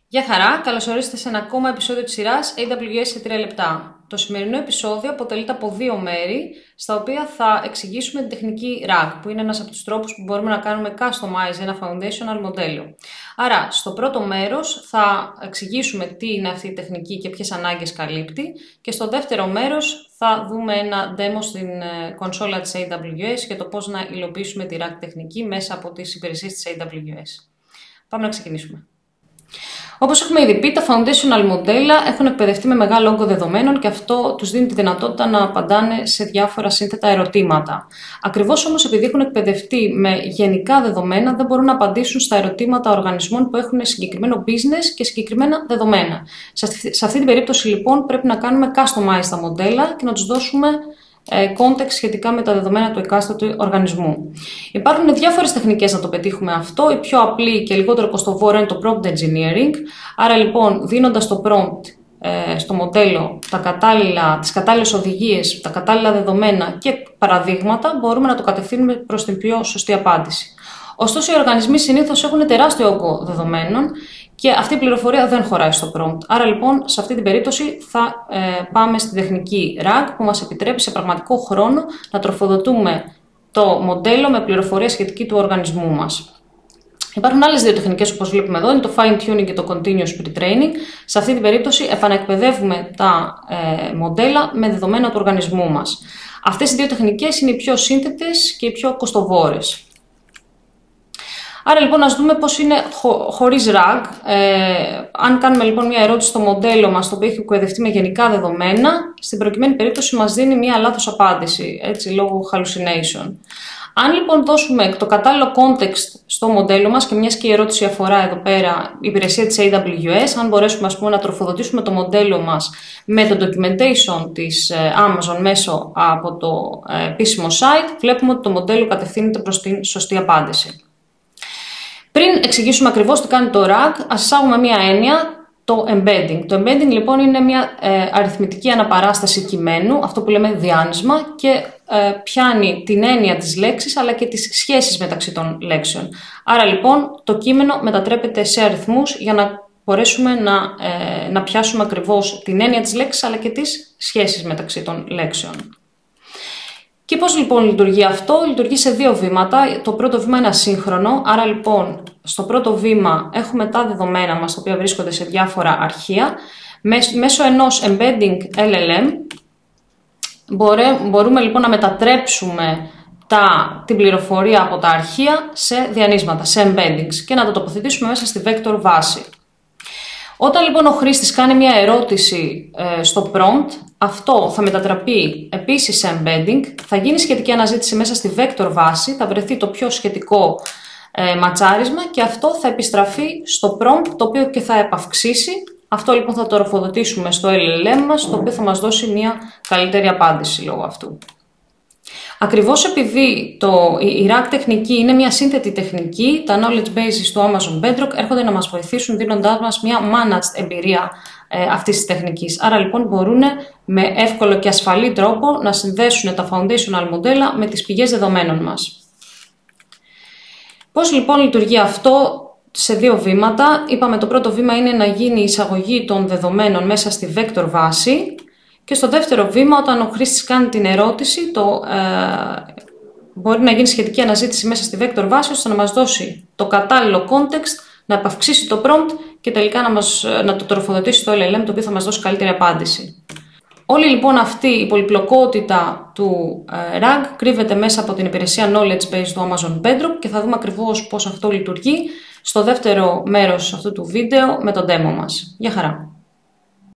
Γεια χαρά, καλώς ορίσατε σε ένα ακόμα επεισόδιο της σειράς AWS σε 3 λεπτά. Το σημερινό επεισόδιο αποτελείται από δύο μέρη, στα οποία θα εξηγήσουμε την τεχνική RAG, που είναι ένας από τους τρόπους που μπορούμε να κάνουμε customize ένα foundational μοντέλο. Άρα, στο πρώτο μέρος θα εξηγήσουμε τι είναι αυτή η τεχνική και ποιες ανάγκες καλύπτει, και στο δεύτερο μέρος θα δούμε ένα demo στην κονσόλα της AWS για το πώς να υλοποιήσουμε τη RAG τεχνική μέσα από τις υπηρεσίες της AWS. Πάμε να ξεκινήσουμε. Όπως έχουμε ήδη πει, τα foundational μοντέλα έχουν εκπαιδευτεί με μεγάλο όγκο δεδομένων και αυτό τους δίνει τη δυνατότητα να απαντάνε σε διάφορα σύνθετα ερωτήματα. Ακριβώς όμως επειδή έχουν εκπαιδευτεί με γενικά δεδομένα, δεν μπορούν να απαντήσουν στα ερωτήματα οργανισμών που έχουν συγκεκριμένο business και συγκεκριμένα δεδομένα. Σε αυτή την περίπτωση, λοιπόν, πρέπει να κάνουμε customize τα μοντέλα και να τους δώσουμε context σχετικά με τα δεδομένα του εκάστοτε οργανισμού. Υπάρχουν διάφορες τεχνικές να το πετύχουμε αυτό. Η πιο απλή και λιγότερο κοστοβόρα είναι το prompt engineering. Άρα, λοιπόν, δίνοντας το prompt στο μοντέλο τις κατάλληλες οδηγίες, τα κατάλληλα δεδομένα και παραδείγματα, μπορούμε να το κατευθύνουμε προς την πιο σωστή απάντηση. Ωστόσο, οι οργανισμοί συνήθως έχουν τεράστιο όγκο δεδομένων και αυτή η πληροφορία δεν χωράει στο prompt. Άρα, λοιπόν, σε αυτή την περίπτωση θα πάμε στη τεχνική RAG, που μας επιτρέπει σε πραγματικό χρόνο να τροφοδοτούμε το μοντέλο με πληροφορία σχετική του οργανισμού μας. Υπάρχουν άλλες δύο τεχνικές, όπως βλέπουμε εδώ, είναι το fine tuning και το continuous pre-training. Σε αυτή την περίπτωση επαναεκπαιδεύουμε τα μοντέλα με δεδομένα του οργανισμού μας. Αυτές οι δύο τεχνικές είναι οι πιο σύνθετες και οι πιο κοστοβόρες. Άρα, λοιπόν, ας δούμε πώς είναι χωρίς RAG. Αν κάνουμε, λοιπόν, μια ερώτηση στο μοντέλο μας, το οποίο έχει εκπαιδευτεί με γενικά δεδομένα, στην προκειμένη περίπτωση μας δίνει μια λάθος απάντηση, έτσι, λόγω hallucination. Αν, λοιπόν, δώσουμε το κατάλληλο context στο μοντέλο μας, και μιας και η ερώτηση αφορά εδώ πέρα η υπηρεσία της AWS, αν μπορέσουμε, ας πούμε, να τροφοδοτήσουμε το μοντέλο μας με το documentation της Amazon μέσω από το επίσημο site, βλέπουμε ότι το μοντέλο κατευθύνεται προς την σωστή απάντηση. Πριν εξηγήσουμε ακριβώς τι κάνει το RAG, ας εισάγουμε μία έννοια, το embedding. Το embedding, λοιπόν, είναι μια αριθμητική αναπαράσταση κειμένου, αυτό που λέμε διάνυσμα, και πιάνει την έννοια της λέξης αλλά και τις σχέσεις μεταξύ των λέξεων. Άρα, λοιπόν, το κείμενο μετατρέπεται σε αριθμούς για να μπορέσουμε να πιάσουμε ακριβώς την έννοια της λέξης αλλά και τις σχέσεις μεταξύ των λέξεων. Και πώς, λοιπόν, λειτουργεί αυτό? Λειτουργεί σε δύο βήματα. Το πρώτο βήμα είναι ασύγχρονο, άρα, λοιπόν, στο πρώτο βήμα έχουμε τα δεδομένα μας, τα οποία βρίσκονται σε διάφορα αρχεία. Μέσω ενός embedding LLM μπορούμε, λοιπόν, να μετατρέψουμε την πληροφορία από τα αρχεία σε διανύσματα, σε embeddings, και να τα τοποθετήσουμε μέσα στη vector βάση. Όταν, λοιπόν, ο χρήστης κάνει μια ερώτηση στο prompt, αυτό θα μετατραπεί επίσης σε embedding, θα γίνει σχετική αναζήτηση μέσα στη vector βάση, θα βρεθεί το πιο σχετικό ματσάρισμα και αυτό θα επιστραφεί στο prompt, το οποίο και θα επαυξήσει. Αυτό, λοιπόν, θα το τροφοδοτήσουμε στο LLM μας, το οποίο θα μας δώσει μια καλύτερη απάντηση λόγω αυτού. Ακριβώς επειδή η RAG τεχνική είναι μια σύνθετη τεχνική, τα knowledge bases του Amazon Bedrock έρχονται να μας βοηθήσουν, δίνοντάς μας μια managed εμπειρία αυτής της τεχνικής. Άρα, λοιπόν, μπορούν με εύκολο και ασφαλή τρόπο να συνδέσουν τα foundational μοντέλα με τις πηγές δεδομένων μας. Πώς, λοιπόν, λειτουργεί αυτό? Σε δύο βήματα. Είπαμε, το πρώτο βήμα είναι να γίνει η εισαγωγή των δεδομένων μέσα στη vector βάση. Και στο δεύτερο βήμα, όταν ο χρήστης κάνει την ερώτηση, μπορεί να γίνει σχετική αναζήτηση μέσα στη vector βάση, ώστε να μας δώσει το κατάλληλο context, να επαυξήσει το prompt και τελικά να το τροφοδοτήσει στο LLM, το οποίο θα μας δώσει καλύτερη απάντηση. Όλη, λοιπόν, αυτή η πολυπλοκότητα του RAG κρύβεται μέσα από την υπηρεσία knowledge base του Amazon Bedrock και θα δούμε ακριβώς πώς αυτό λειτουργεί στο δεύτερο μέρος αυτού του βίντεο με το demo μας. Γεια χαρά!